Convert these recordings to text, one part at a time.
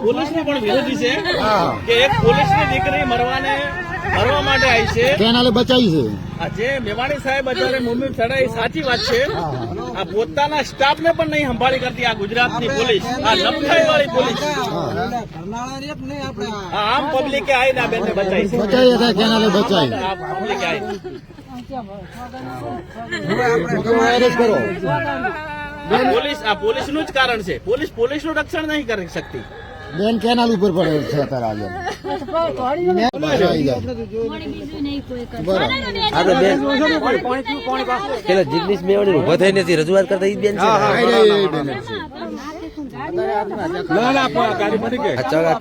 પોલીસની પણ વિરોધી છે કે એક પોલીસની દીકરી મરવા માટે આવી છે, કેનાલે બચાવી છે. જે મેવાણી સાહેબ અત્યારે મુંબઈ ચડાઈ સાચી વાત છે. આ પોતાના સ્ટાફ ને પણ નહીં સંભાળી કરતી આ ગુજરાતની પોલીસ, આ લપખાઈ વાળી પોલીસ. આમ પબ્લિકે આવીને આ બેનને બચાવી છે. બચાવી હતા કેનાલે બચાવી. આ પબ્લિકે આવી આ પોલીસનું જ કારણ છે. પોલીસનું રક્ષણ નહીં કરી શકતી. બેન કેનાલ ઉપર પડે છે અત્યારે પેલા જિગ્નેશ મેવાણી ઉભા થઈને રજૂઆત કરતા ઈ બેન છે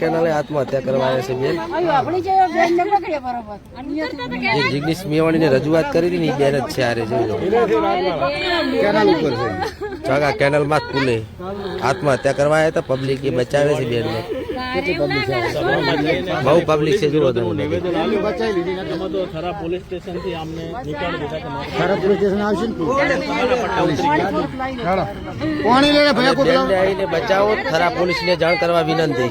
કેનાલે આત્મહત્યા કરવા આવ્યા છે બેન. જિગ્નેશ મેવાણી ને રજૂઆત કરી હતી ને એ બેન જ છે. આરે જોઈ લો કેનાલ ઉપર છે. ચાગા કેનાલ માં પુલે આત્મહત્યા કરવા આવ્યા હતા. પબ્લિક એ બચાવે છે બેન ને. બહુ પબ્લિક છે. જુઓ તમે થરા પોલીસ સ્ટેશન થી અમને ખરા પોલીસ સ્ટેશન આવશે ને પાણી લઈને ભયા આવીને બચાવો. થરા પોલીસ ને જાણ કરવા વિનંતી.